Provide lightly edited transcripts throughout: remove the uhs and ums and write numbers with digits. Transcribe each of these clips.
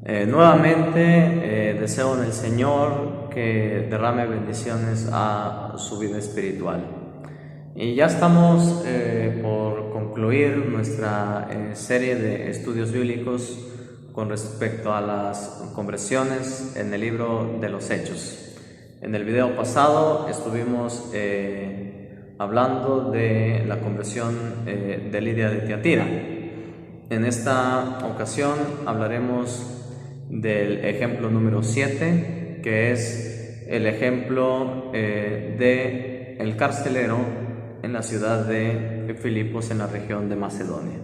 Nuevamente deseo en el Señor que derrame bendiciones a su vida espiritual. Y ya estamos por concluir nuestra serie de estudios bíblicos con respecto a las conversiones en el libro de los Hechos. En el video pasado estuvimos hablando de la conversión de Lidia de Tiatira. En esta ocasión hablaremos del ejemplo número 7, que es el ejemplo de el carcelero en la ciudad de Filipos, en la región de Macedonia.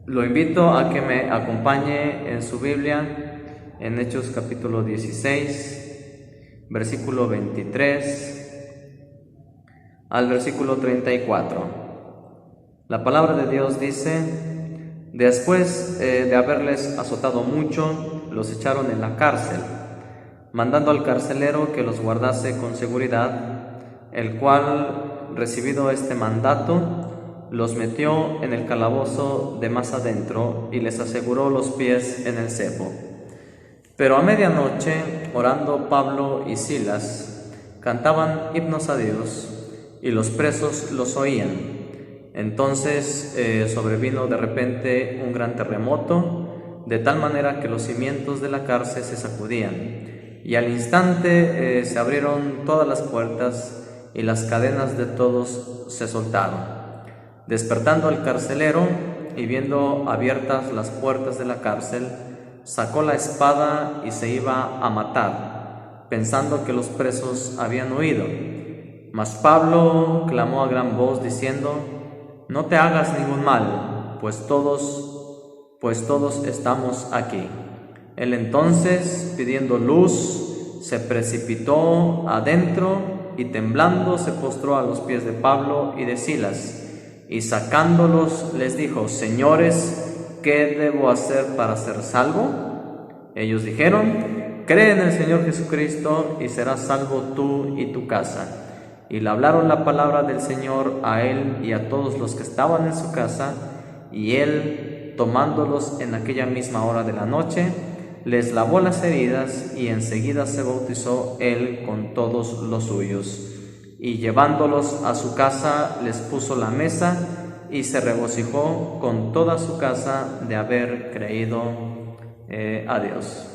Lo invito a que me acompañe en su Biblia en Hechos capítulo 16, versículo 23 al versículo 34. La palabra de Dios dice: después de haberles azotado mucho, los echaron en la cárcel, mandando al carcelero que los guardase con seguridad, el cual, recibido este mandato, los metió en el calabozo de más adentro y les aseguró los pies en el cepo. Pero a medianoche, orando Pablo y Silas, cantaban himnos a Dios, y los presos los oían. Entonces sobrevino de repente un gran terremoto, de tal manera que los cimientos de la cárcel se sacudían, y al instante se abrieron todas las puertas, y las cadenas de todos se soltaron. Despertando el carcelero, y viendo abiertas las puertas de la cárcel, sacó la espada y se iba a matar, pensando que los presos habían huido. Mas Pablo clamó a gran voz, diciendo: no te hagas ningún mal, pues todos estamos aquí. Él entonces, pidiendo luz, se precipitó adentro y temblando se postró a los pies de Pablo y de Silas, y sacándolos les dijo: señores, ¿qué debo hacer para ser salvo? Ellos dijeron: cree en el Señor Jesucristo y serás salvo tú y tu casa. Y le hablaron la palabra del Señor a él y a todos los que estaban en su casa, y él, tomándolos en aquella misma hora de la noche, les lavó las heridas, y enseguida se bautizó él con todos los suyos. Y llevándolos a su casa, les puso la mesa, y se regocijó con toda su casa de haber creído a Dios.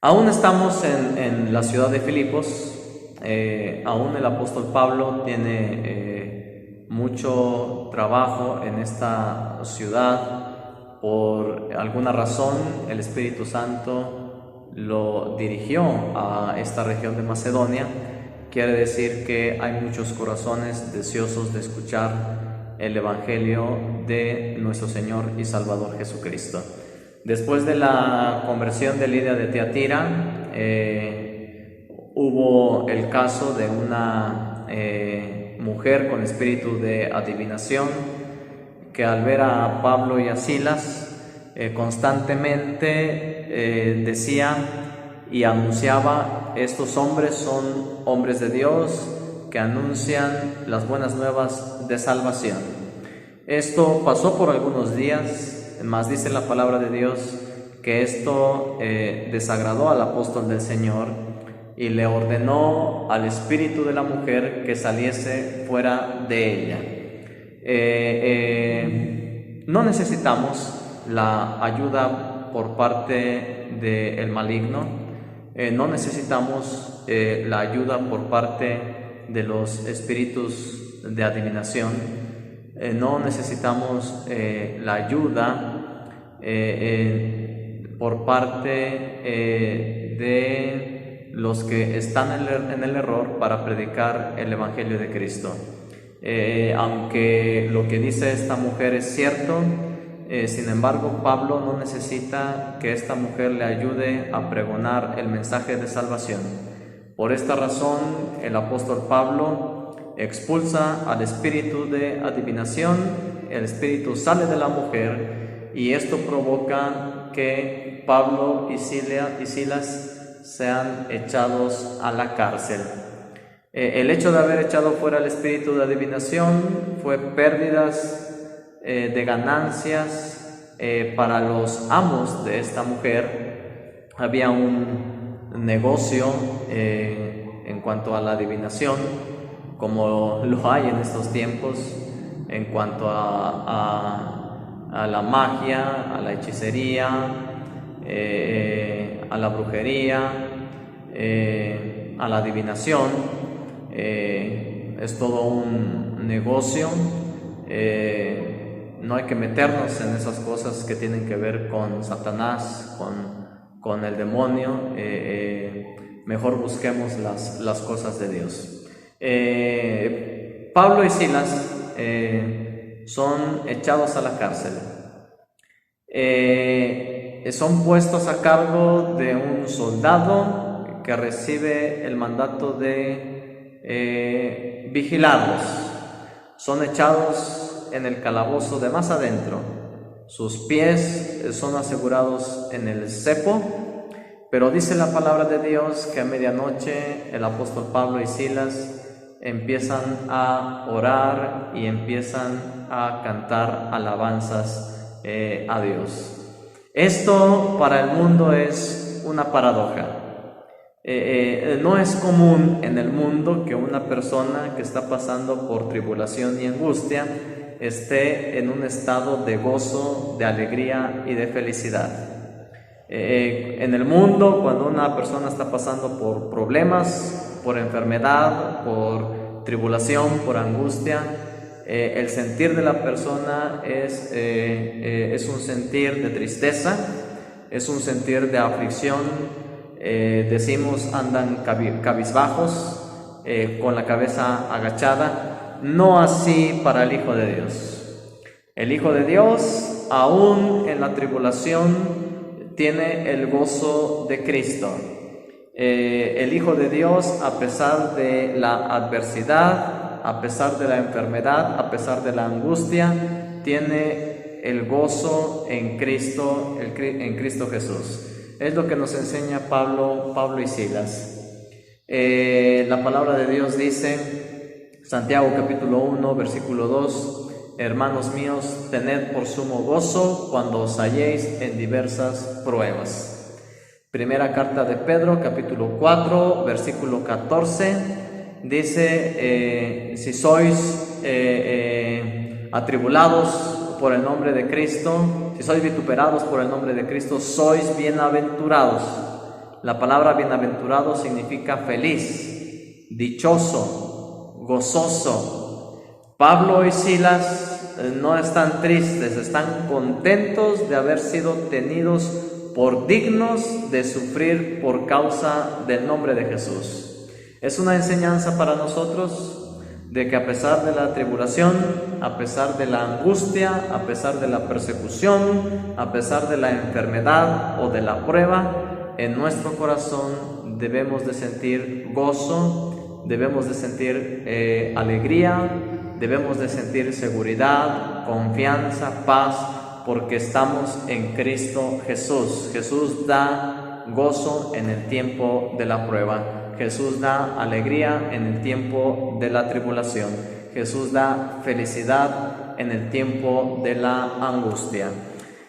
Aún estamos en la ciudad de Filipos. Aún el apóstol Pablo tiene mucho trabajo en esta ciudad. Por alguna razón el Espíritu Santo lo dirigió a esta región de Macedonia. Quiere decir que hay muchos corazones deseosos de escuchar el Evangelio de nuestro Señor y Salvador Jesucristo. Después de la conversión de Lidia de Tiatira, hubo el caso de una mujer con espíritu de adivinación, que al ver a Pablo y a Silas constantemente decía y anunciaba: estos hombres son hombres de Dios que anuncian las buenas nuevas de salvación. Esto pasó por algunos días, mas dice la palabra de Dios que esto desagradó al apóstol del Señor, y le ordenó al espíritu de la mujer que saliese fuera de ella. No necesitamos la ayuda por parte del maligno, no necesitamos la ayuda por parte de los espíritus de adivinación, no necesitamos la ayuda por parte de los que están en el error para predicar el Evangelio de Cristo. Aunque lo que dice esta mujer es cierto, sin embargo Pablo no necesita que esta mujer le ayude a pregonar el mensaje de salvación. Por esta razón el apóstol Pablo expulsa al espíritu de adivinación, el espíritu sale de la mujer, y esto provoca que Pablo y Silas sean echados a la cárcel. El hecho de haber echado fuera el espíritu de adivinación fue pérdidas de ganancias Para los amos de esta mujer había un negocio en cuanto a la adivinación, como lo hay en estos tiempos, en cuanto a la magia, a la hechicería, a la brujería, a la adivinación. Es todo un negocio. No hay que meternos en esas cosas que tienen que ver con Satanás, con el demonio. Mejor busquemos las cosas de Dios. Pablo y Silas son echados a la cárcel. Son puestos a cargo de un soldado que recibe el mandato de vigilarlos. Son echados en el calabozo de más adentro. Sus pies son asegurados en el cepo, pero dice la palabra de Dios que a medianoche el apóstol Pablo y Silas empiezan a orar y empiezan a cantar alabanzas a Dios. Esto para el mundo es una paradoja. No es común en el mundo que una persona que está pasando por tribulación y angustia esté en un estado de gozo, de alegría y de felicidad. En el mundo, cuando una persona está pasando por problemas, por enfermedad, por tribulación, por angustia, el sentir de la persona es un sentir de tristeza, es un sentir de aflicción. Decimos andan cabizbajos, con la cabeza agachada. No así para el Hijo de Dios. El Hijo de Dios, aún en la tribulación, tiene el gozo de Cristo. El Hijo de Dios, a pesar de la adversidad, a pesar de la enfermedad, a pesar de la angustia, tiene el gozo en Cristo, en Cristo Jesús. Es lo que nos enseña Pablo y Silas. La palabra de Dios dice, Santiago capítulo 1, versículo 2, hermanos míos, tened por sumo gozo cuando os halléis en diversas pruebas. Primera carta de Pedro, capítulo 4, versículo 14, dice, si sois atribulados por el nombre de Cristo, si sois vituperados por el nombre de Cristo, sois bienaventurados. La palabra bienaventurado significa feliz, dichoso, gozoso. Pablo y Silas no están tristes, están contentos de haber sido tenidos por dignos de sufrir por causa del nombre de Jesús. Es una enseñanza para nosotros de que a pesar de la tribulación, a pesar de la angustia, a pesar de la persecución, a pesar de la enfermedad o de la prueba, en nuestro corazón debemos de sentir gozo, debemos de sentir alegría, debemos de sentir seguridad, confianza, paz, porque estamos en Cristo Jesús. Jesús da gozo en el tiempo de la prueba. Jesús da alegría en el tiempo de la tribulación. Jesús da felicidad en el tiempo de la angustia.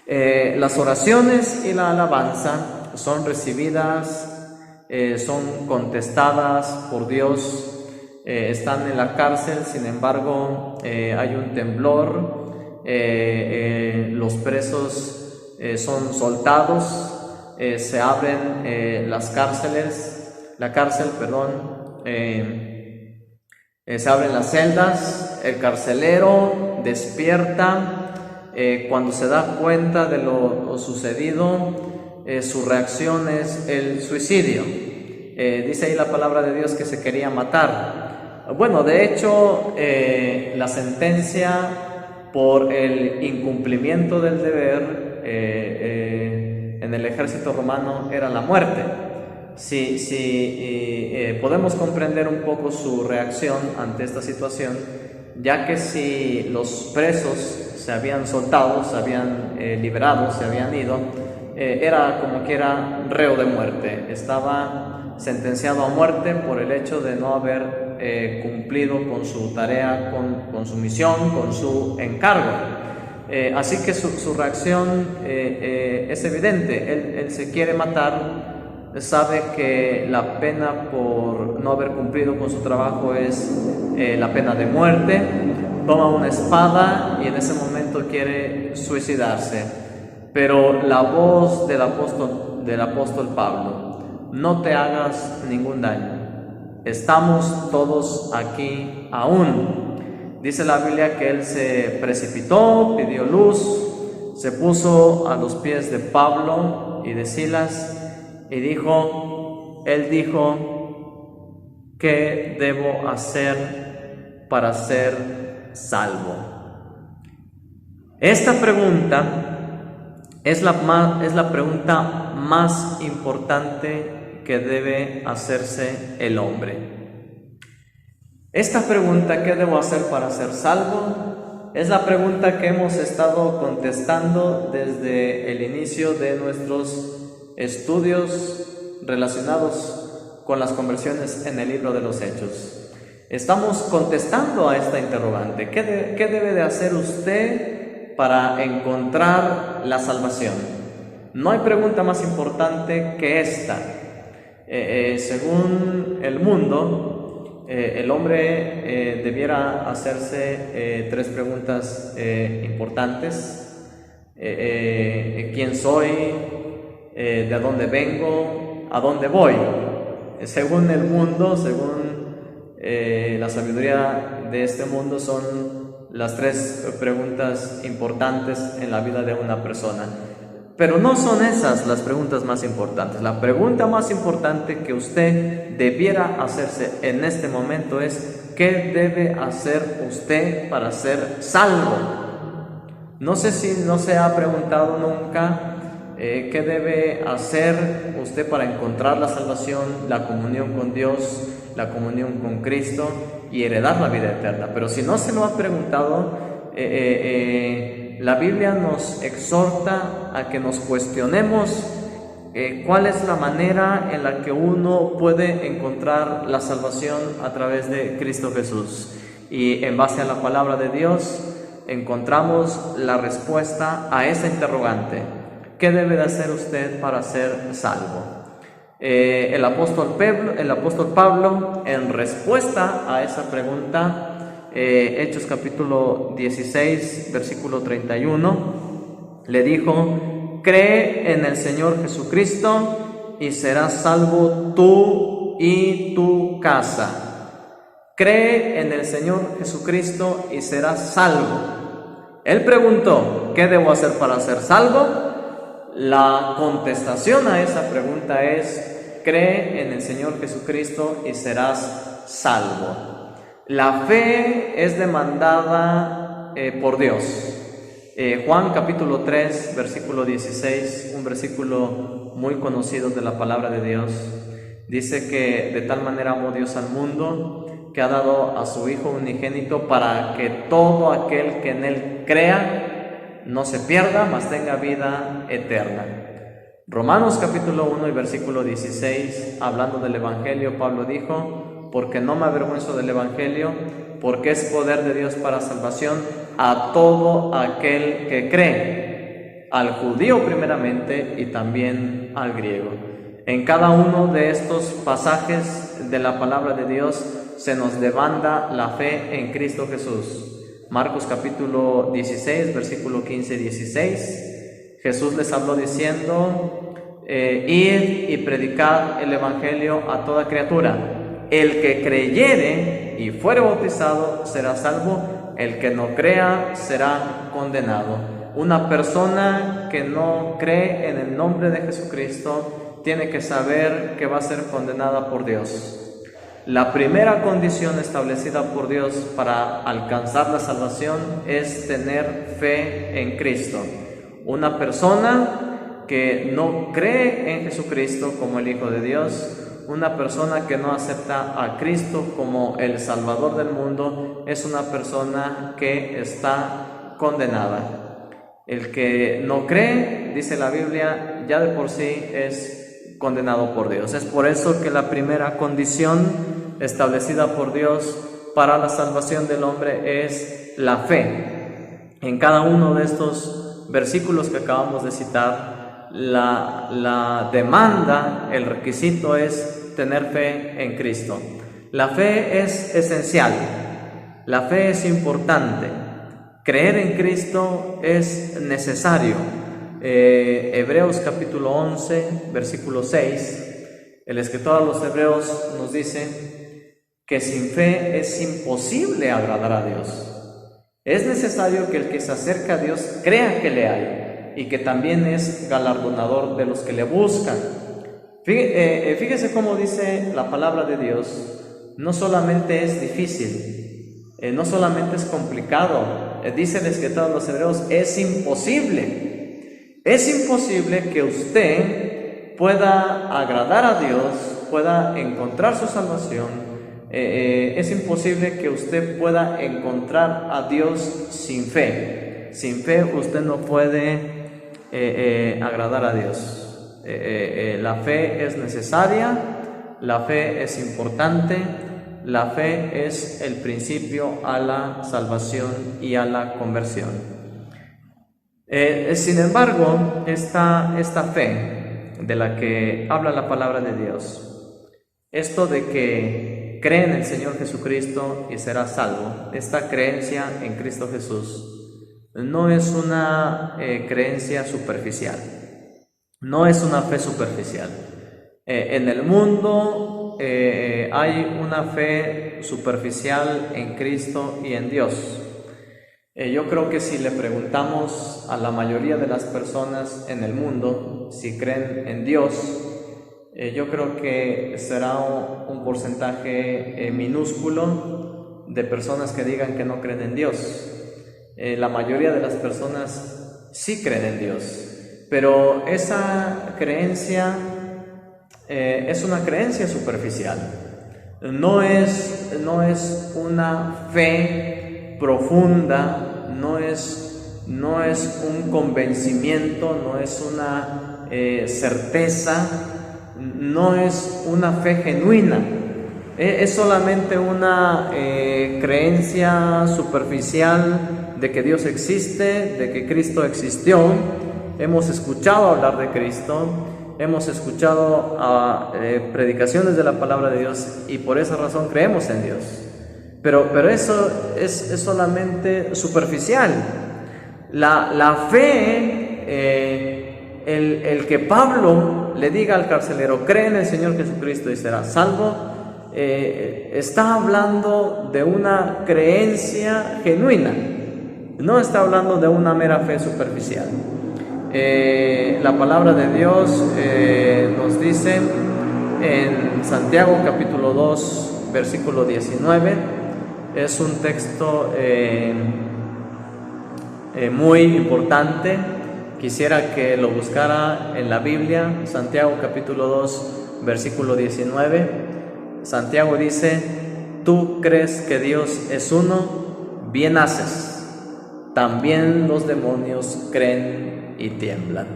Las oraciones y la alabanza son recibidas, son contestadas por Dios. Están en la cárcel, sin embargo, hay un temblor. Los presos son soltados, se abren las cárceles. La cárcel, se abren las celdas, el carcelero despierta, cuando se da cuenta de lo sucedido, su reacción es el suicidio. Dice ahí la palabra de Dios que se quería matar. Bueno, de hecho, la sentencia por el incumplimiento del deber en el ejército romano era la muerte. Podemos comprender un poco su reacción ante esta situación, ya que si los presos se habían soltado, se habían liberado, se habían ido, era como que era reo de muerte, estaba sentenciado a muerte por el hecho de no haber cumplido con su tarea, con su misión, con su encargo. Así que su reacción es evidente. Él se quiere matar, sabe que la pena por no haber cumplido con su trabajo es la pena de muerte, toma una espada y en ese momento quiere suicidarse. Pero la voz del apóstol Pablo: no te hagas ningún daño, estamos todos aquí aún. Dice la Biblia que él se precipitó, pidió luz, se puso a los pies de Pablo y de Silas y él dijo: ¿qué debo hacer para ser salvo? Esta pregunta es la pregunta más importante que debe hacerse el hombre. Esta pregunta, ¿qué debo hacer para ser salvo?, es la pregunta que hemos estado contestando desde el inicio de nuestros estudios relacionados con las conversiones en el libro de los Hechos. Estamos contestando a esta interrogante: ¿qué debe de hacer usted para encontrar la salvación? No hay pregunta más importante que esta. Según el mundo, el hombre debiera hacerse tres preguntas importantes: ¿quién soy? ¿De dónde vengo? ¿A dónde voy? Según el mundo, según la sabiduría de este mundo, son las tres preguntas importantes en la vida de una persona. Pero no son esas las preguntas más importantes. La pregunta más importante que usted debiera hacerse en este momento es: ¿qué debe hacer usted para ser salvo? No sé si no se ha preguntado nunca qué debe hacer usted para encontrar la salvación, la comunión con Dios, la comunión con Cristo y heredar la vida eterna. Pero si no se lo ha preguntado, la Biblia nos exhorta a que nos cuestionemos cuál es la manera en la que uno puede encontrar la salvación a través de Cristo Jesús. Y en base a la palabra de Dios encontramos la respuesta a esa interrogante: ¿qué debe de hacer usted para ser salvo? El apóstol Pablo, en respuesta a esa pregunta, Hechos capítulo 16, versículo 31, le dijo: cree en el Señor Jesucristo y serás salvo tú y tu casa. Cree en el Señor Jesucristo y serás salvo. Él preguntó: ¿qué debo hacer para ser salvo? La contestación a esa pregunta es: cree en el Señor Jesucristo y serás salvo. La fe es demandada por Dios. Juan capítulo 3, versículo 16, un versículo muy conocido de la palabra de Dios, dice que de tal manera amó Dios al mundo que ha dado a su Hijo unigénito para que todo aquel que en Él crea no se pierda, mas tenga vida eterna. Romanos capítulo 1 y versículo 16, hablando del Evangelio, Pablo dijo: porque no me avergüenzo del Evangelio, porque es poder de Dios para salvación a todo aquel que cree, al judío primeramente y también al griego. En cada uno de estos pasajes de la palabra de Dios se nos demanda la fe en Cristo Jesús. Marcos capítulo 16, versículo 15-16, Jesús les habló diciendo: id y predicad el Evangelio a toda criatura. El que creyere y fuere bautizado será salvo, el que no crea será condenado. Una persona que no cree en el nombre de Jesucristo tiene que saber que va a ser condenada por Dios. La primera condición establecida por Dios para alcanzar la salvación es tener fe en Cristo. Una persona que no cree en Jesucristo como el Hijo de Dios, una persona que no acepta a Cristo como el Salvador del mundo, es una persona que está condenada. El que no cree, dice la Biblia, ya de por sí es condenado por Dios. Es por eso que la primera condición establecida por Dios para la salvación del hombre es la fe. en cada uno de estos versículos que acabamos de citar, la demanda, el requisito es tener fe en Cristo. La fe es esencial, la fe es importante, creer en Cristo es necesario. Hebreos capítulo 11, versículo 6, el escritor a los Hebreos nos dice que sin fe es imposible agradar a Dios. Es necesario que el que se acerca a Dios crea que le hay y que también es galardonador de los que le buscan. Fíjese cómo dice la palabra de Dios. No solamente es difícil, no solamente es complicado, dice el escritor a los Hebreos, es imposible. Es imposible que usted pueda agradar a Dios, pueda encontrar su salvación. Es imposible que usted pueda encontrar a Dios sin fe. Sin fe usted no puede agradar a Dios. La fe es necesaria, la fe es importante, la fe es el principio a la salvación y a la conversión. Sin embargo, esta fe de la que habla la palabra de Dios, esto de que cree en el Señor Jesucristo y será salvo, esta creencia en Cristo Jesús no es una creencia superficial, no es una fe superficial. En el mundo hay una fe superficial en Cristo y en Dios. Yo creo que si le preguntamos a la mayoría de las personas en el mundo si creen en Dios, yo creo que será un porcentaje minúsculo de personas que digan que no creen en Dios. La mayoría de las personas sí creen en Dios, pero esa creencia es una creencia superficial. No es una fe profunda, no es un convencimiento, no es una certeza, no es una fe genuina, es solamente una creencia superficial de que Dios existe, de que Cristo existió. Hemos escuchado hablar de Cristo, hemos escuchado predicaciones de la palabra de Dios y por esa razón creemos en Dios. Pero eso es solamente superficial. La fe, el que Pablo le diga al carcelero, cree en el Señor Jesucristo y serás salvo, está hablando de una creencia genuina, no está hablando de una mera fe superficial. La palabra de Dios nos dice en Santiago capítulo 2 versículo 19, es un texto muy importante. Quisiera que lo buscara en la Biblia, Santiago capítulo 2, versículo 19. Santiago dice, tú crees que Dios es uno, bien haces. También los demonios creen y tiemblan.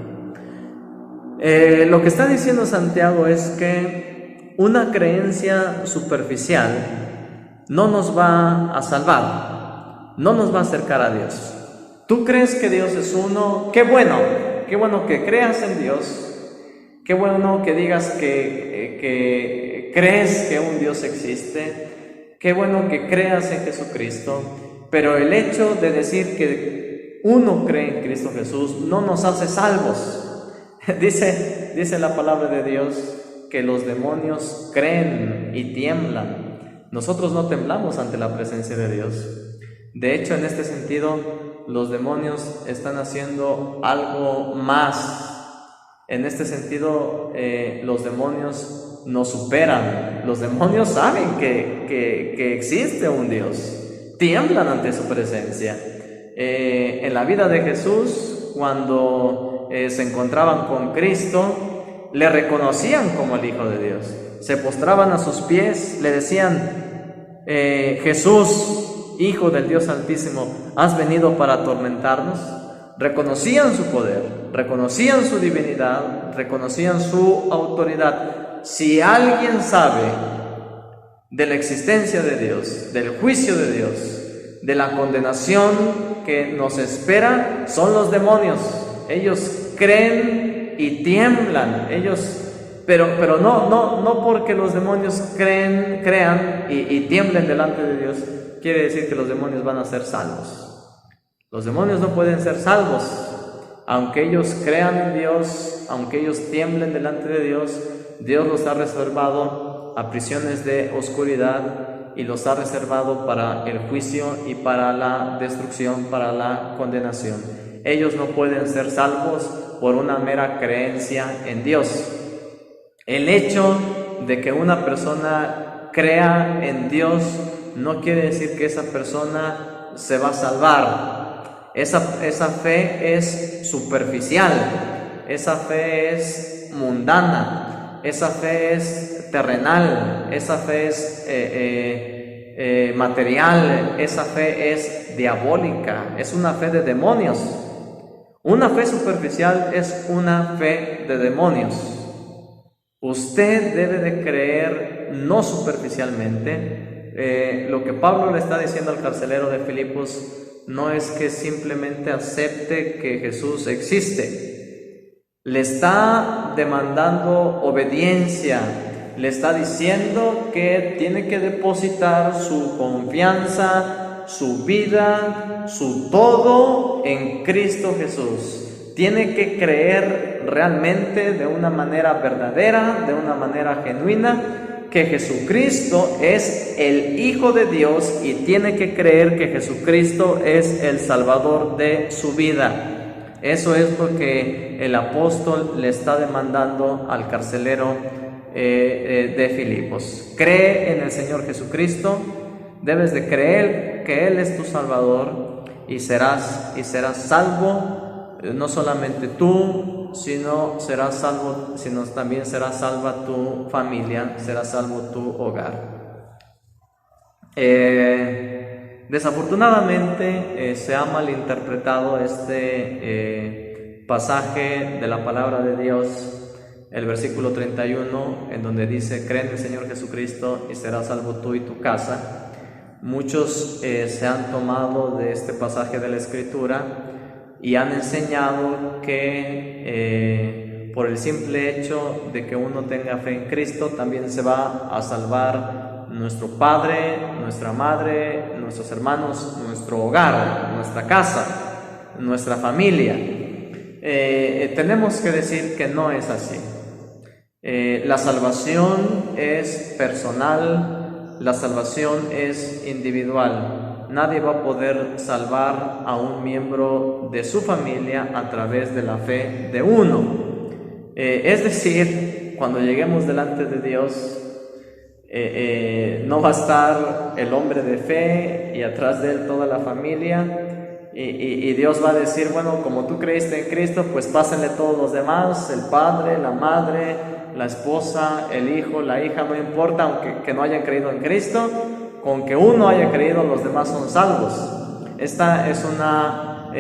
Lo que está diciendo Santiago es que una creencia superficial no nos va a salvar, no nos va a acercar a Dios. ¿Tú crees que Dios es uno? Qué bueno que creas en Dios, qué bueno que digas que crees que un Dios existe, qué bueno que creas en Jesucristo, pero el hecho de decir que uno cree en Cristo Jesús no nos hace salvos. Dice la palabra de Dios que los demonios creen y tiemblan. Nosotros no temblamos ante la presencia de Dios. De hecho, en este sentido, los demonios están haciendo algo más. En este sentido, los demonios nos superan. Los demonios saben que existe un Dios. Tiemblan ante su presencia. En la vida de Jesús, cuando se encontraban con Cristo, le reconocían como el Hijo de Dios. Se postraban a sus pies, le decían, Jesús, Hijo del Dios Altísimo, ¿has venido para atormentarnos? Reconocían su poder, reconocían su divinidad, reconocían su autoridad. Si alguien sabe de la existencia de Dios, del juicio de Dios, de la condenación que nos espera son los demonios. Ellos creen y tiemblan, pero no porque los demonios crean y tiemblen delante de Dios, quiere decir que los demonios van a ser salvos. Los demonios no pueden ser salvos. Aunque ellos crean en Dios, aunque ellos tiemblen delante de Dios, Dios los ha reservado a prisiones de oscuridad y los ha reservado para el juicio y para la destrucción, para la condenación. Ellos no pueden ser salvos por una mera creencia en Dios. El hecho de que una persona crea en Dios no quiere decir que esa persona se va a salvar. Esa fe es superficial, esa fe es mundana, esa fe es terrenal, esa fe es material, esa fe es diabólica, es una fe de demonios. Una fe superficial es una fe de demonios. Usted debe de creer no superficialmente. Lo que Pablo le está diciendo al carcelero de Filipos no es que simplemente acepte que Jesús existe. Le está demandando obediencia. Le está diciendo que tiene que depositar su confianza, su vida, su todo en Cristo Jesús. Tiene que creer realmente de una manera verdadera, de una manera genuina, que Jesucristo es el Hijo de Dios y tiene que creer que Jesucristo es el Salvador de su vida. Eso es lo que el apóstol le está demandando al carcelero de Filipos. Cree en el Señor Jesucristo, debes de creer que Él es tu Salvador y serás salvo. No solamente tú, sino también será salva tu familia, será salvo tu hogar. Desafortunadamente se ha malinterpretado este pasaje de la palabra de Dios, el versículo 31, en donde dice: cree en el Señor Jesucristo y serás salvo tú y tu casa. Muchos se han tomado de este pasaje de la Escritura y han enseñado que por el simple hecho de que uno tenga fe en Cristo, también se va a salvar nuestro padre, nuestra madre, nuestros hermanos, nuestro hogar, nuestra casa, nuestra familia. Tenemos que decir que no es así. La salvación es personal, la salvación es individual. Nadie va a poder salvar a un miembro de su familia a través de la fe de uno. Es decir, cuando lleguemos delante de Dios, no va a estar el hombre de fe y atrás de él toda la familia, y Dios va a decir: bueno, como tú creíste en Cristo, pues pásenle todos los demás, el padre, la madre, la esposa, el hijo, la hija, no importa, aunque que no hayan creído en Cristo. Con que uno haya creído, los demás son salvos. Esta es una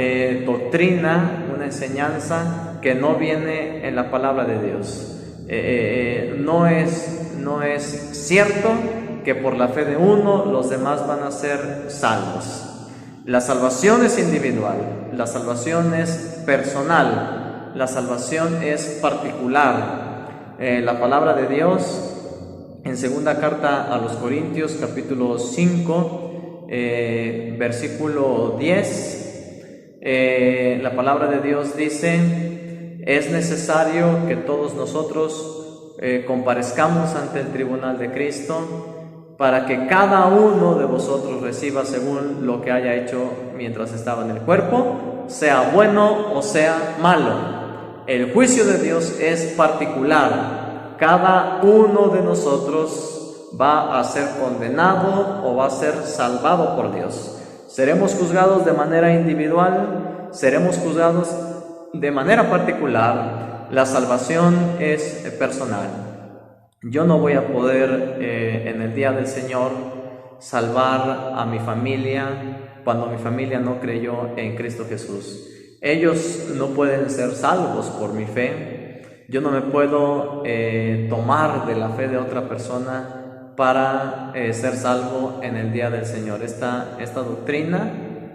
doctrina, una enseñanza que no viene en la palabra de Dios. No es cierto que por la fe de uno los demás van a ser salvos. La salvación es individual, la salvación es personal, la salvación es particular. La palabra de Dios, en segunda carta a los Corintios, capítulo 5, versículo 10, la palabra de Dios dice: es necesario que todos nosotros comparezcamos ante el tribunal de Cristo, para que cada uno de vosotros reciba según lo que haya hecho mientras estaba en el cuerpo, sea bueno o sea malo. El juicio de Dios es particular. Cada uno de nosotros va a ser condenado o va a ser salvado por Dios. Seremos juzgados de manera individual, seremos juzgados de manera particular. La salvación es personal. Yo no voy a poder en el día del Señor salvar a mi familia cuando mi familia no creyó en Cristo Jesús. Ellos no pueden ser salvos por mi fe. Yo no me puedo tomar de la fe de otra persona para ser salvo en el día del Señor. Esta doctrina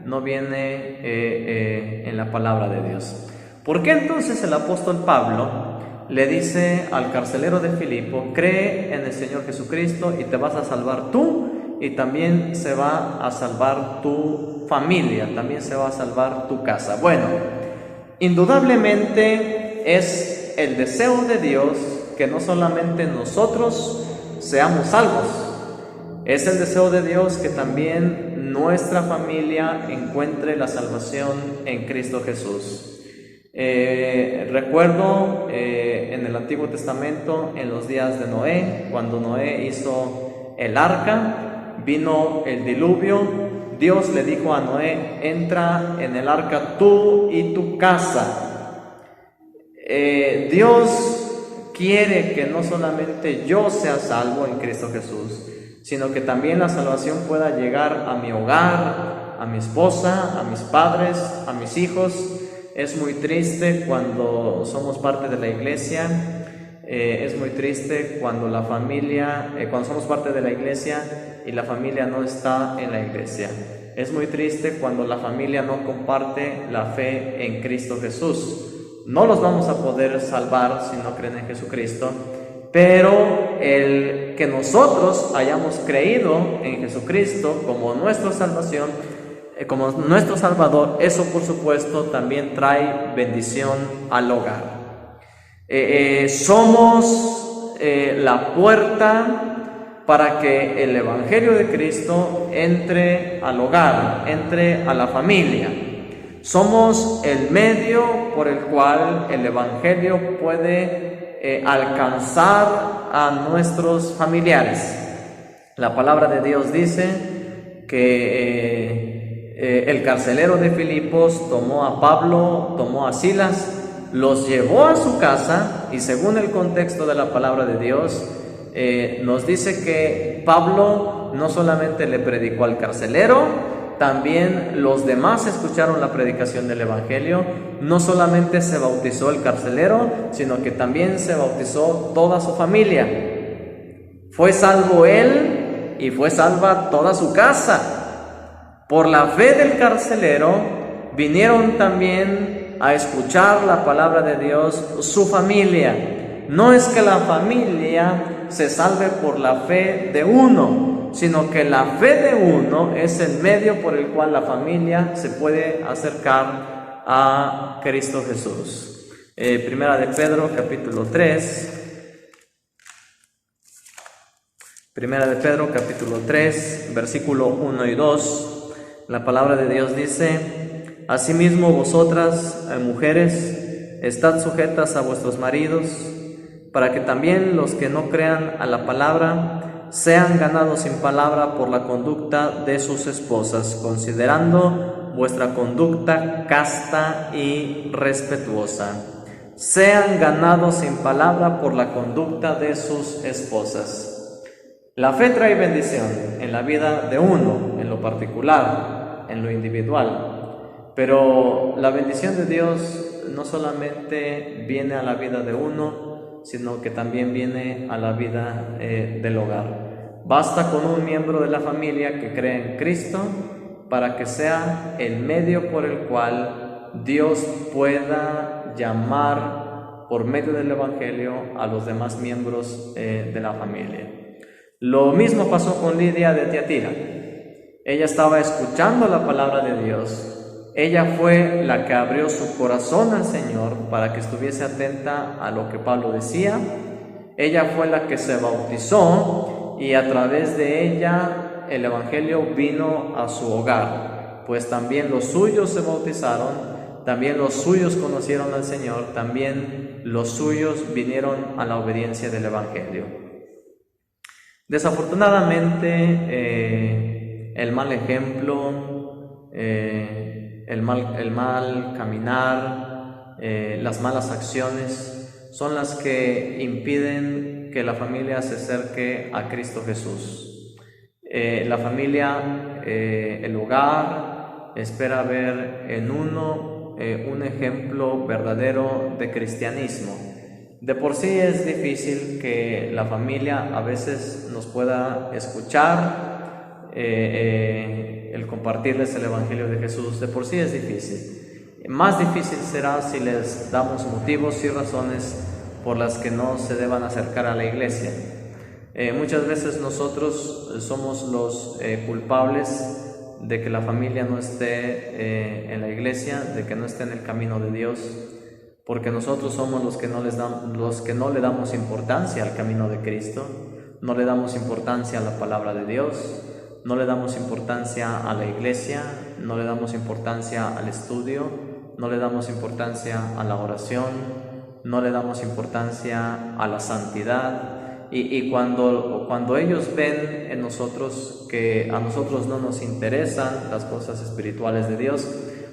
no viene en la palabra de Dios. ¿Por qué entonces el apóstol Pablo le dice al carcelero de Filipo: cree en el Señor Jesucristo y te vas a salvar tú, y también se va a salvar tu familia, también se va a salvar tu casa? Bueno, indudablemente es el deseo de Dios que no solamente nosotros seamos salvos, es el deseo de Dios que también nuestra familia encuentre la salvación en Cristo Jesús. Recuerdo en el Antiguo Testamento, en los días de Noé, cuando Noé hizo el arca, vino el diluvio. Dios le dijo a Noé: entra en el arca tú y tu casa. Dios quiere que no solamente yo sea salvo en Cristo Jesús, sino que también la salvación pueda llegar a mi hogar, a mi esposa, a mis padres, a mis hijos. Es muy triste cuando somos parte de la iglesia, es muy triste cuando la familia, cuando somos parte de la iglesia y la familia no está en la iglesia. Es muy triste cuando la familia no comparte la fe en Cristo Jesús. No los vamos a poder salvar si no creen en Jesucristo, pero el que nosotros hayamos creído en Jesucristo como nuestra salvación, como nuestro Salvador, eso por supuesto también trae bendición al hogar. Somos la puerta para que el Evangelio de Cristo entre al hogar, entre a la familia. Somos el medio por el cual el Evangelio puede alcanzar a nuestros familiares. La palabra de Dios dice que el carcelero de Filipos tomó a Pablo, tomó a Silas, los llevó a su casa, y según el contexto de la palabra de Dios, nos dice que Pablo no solamente le predicó al carcelero, también los demás escucharon la predicación del Evangelio. No solamente se bautizó el carcelero, sino que también se bautizó toda su familia. Fue salvo él y fue salva toda su casa. Por la fe del carcelero vinieron también a escuchar la palabra de Dios su familia. No es que la familia se salve por la fe de uno, sino que la fe de uno es el medio por el cual la familia se puede acercar a Cristo Jesús. Primera de Pedro, capítulo 3. Primera de Pedro, capítulo 3, versículo 1 y 2. La palabra de Dios dice: asimismo vosotras, mujeres, estad sujetas a vuestros maridos, para que también los que no crean a la palabra sean ganados sin palabra por la conducta de sus esposas, considerando vuestra conducta casta y respetuosa. Sean ganados sin palabra por la conducta de sus esposas. La fe trae bendición en la vida de uno, en lo particular, en lo individual. Pero la bendición de Dios no solamente viene a la vida de uno, sino que también viene a la vida del hogar. Basta con un miembro de la familia que cree en Cristo para que sea el medio por el cual Dios pueda llamar por medio del Evangelio a los demás miembros de la familia. Lo mismo pasó con Lidia de Tiatira. Ella estaba escuchando la palabra de Dios. Ella fue la que abrió su corazón al Señor para que estuviese atenta a lo que Pablo decía. Ella fue la que se bautizó, y a través de ella el Evangelio vino a su hogar, pues también los suyos se bautizaron, también los suyos conocieron al Señor, también los suyos vinieron a la obediencia del Evangelio. Desafortunadamente, el mal ejemplo, el mal caminar, las malas acciones son las que impiden que la familia se acerque a Cristo Jesús. La familia, el hogar, espera ver en uno un ejemplo verdadero de cristianismo. De por sí es difícil que la familia a veces nos pueda escuchar, el compartirles el Evangelio de Jesús de por sí es difícil. Más difícil será si les damos motivos y razones por las que no se deban acercar a la iglesia. Muchas veces nosotros somos los culpables de que la familia no esté en la iglesia, de que no esté en el camino de Dios, porque nosotros somos los que no le damos importancia al camino de Cristo, no le damos importancia a la palabra de Dios, no le damos importancia a la iglesia, no le damos importancia al estudio, no le damos importancia a la oración, no le damos importancia a la santidad. Y cuando ellos ven en nosotros que a nosotros no nos interesan las cosas espirituales de Dios,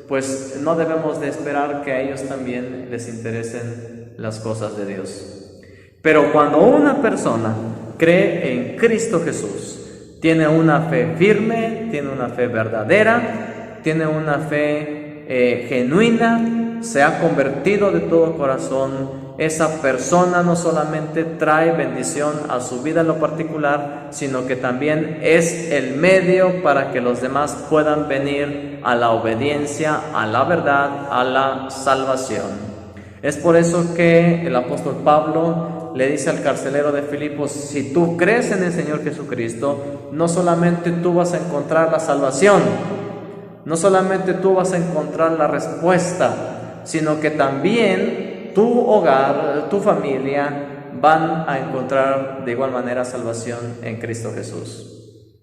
pues no debemos de esperar que a ellos también les interesen las cosas de Dios. Pero cuando una persona cree en Cristo Jesús, tiene una fe firme, tiene una fe verdadera, tiene una fe genuina, se ha convertido de todo corazón, esa persona no solamente trae bendición a su vida en lo particular, sino que también es el medio para que los demás puedan venir a la obediencia, a la verdad, a la salvación. Es por eso que el apóstol Pablo le dice al carcelero de Filipos: si tú crees en el Señor Jesucristo, no solamente tú vas a encontrar la salvación, no solamente tú vas a encontrar la respuesta, sino que también tu hogar, tu familia van a encontrar de igual manera salvación en Cristo Jesús.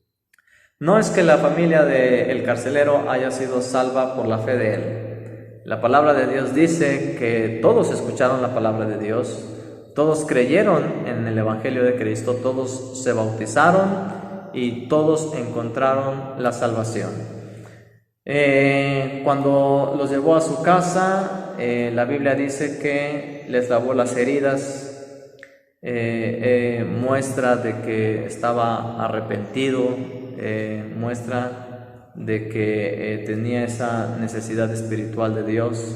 No es que la familia del carcelero haya sido salva por la fe de él. La palabra de Dios dice que todos escucharon la palabra de Dios, todos creyeron en el Evangelio de Cristo, todos se bautizaron y todos encontraron la salvación. Cuando los llevó a su casa, la Biblia dice que les lavó las heridas, muestra de que estaba arrepentido, muestra de que tenía esa necesidad espiritual de Dios.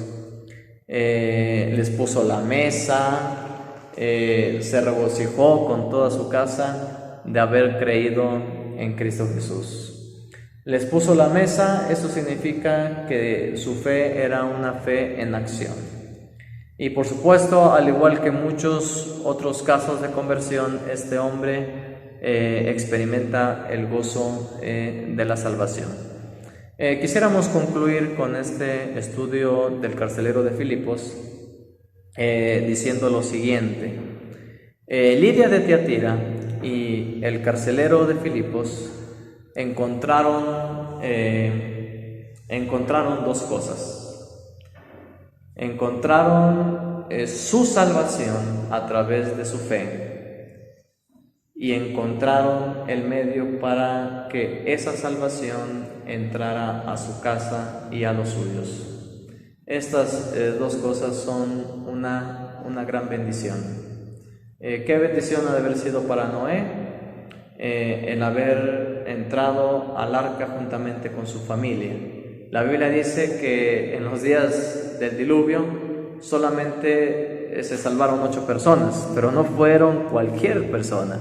Les puso la mesa, se regocijó con toda su casa de haber creído en Cristo Jesús. Les puso la mesa, eso significa que su fe era una fe en acción. Y por supuesto, al igual que muchos otros casos de conversión, este hombre experimenta el gozo de la salvación. Quisiéramos concluir con este estudio del carcelero de Filipos diciendo lo siguiente: Lidia de Tiatira y el carcelero de Filipos encontraron dos cosas. Encontraron su salvación a través de su fe y encontraron el medio para que esa salvación entrara a su casa y a los suyos. Estas dos cosas son una gran bendición. ¿Qué bendición ha de haber sido para Noé? El haber entrado al arca juntamente con su familia. La Biblia dice que en los días del diluvio solamente se salvaron 8 personas, pero no fueron cualquier persona.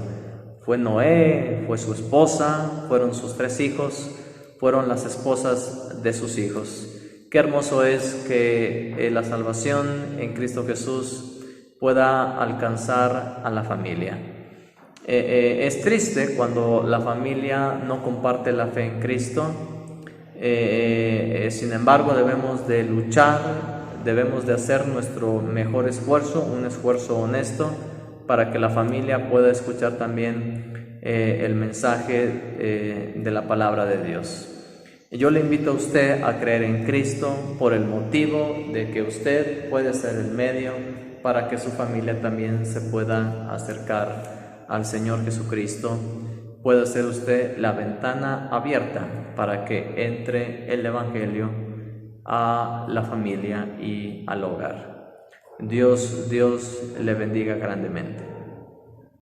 Fue Noé, fue su esposa, fueron sus 3 hijos, fueron las esposas de sus hijos. Qué hermoso es que la salvación en Cristo Jesús pueda alcanzar a la familia. Es triste cuando la familia no comparte la fe en Cristo. Sin embargo, debemos de luchar, debemos de hacer nuestro mejor esfuerzo, un esfuerzo honesto, para que la familia pueda escuchar también el mensaje de la palabra de Dios. Yo le invito a usted a creer en Cristo por el motivo de que usted puede ser el medio para que su familia también se pueda acercar al Señor Jesucristo. Puede ser usted la ventana abierta para que entre el Evangelio a la familia y al hogar. Dios le bendiga grandemente.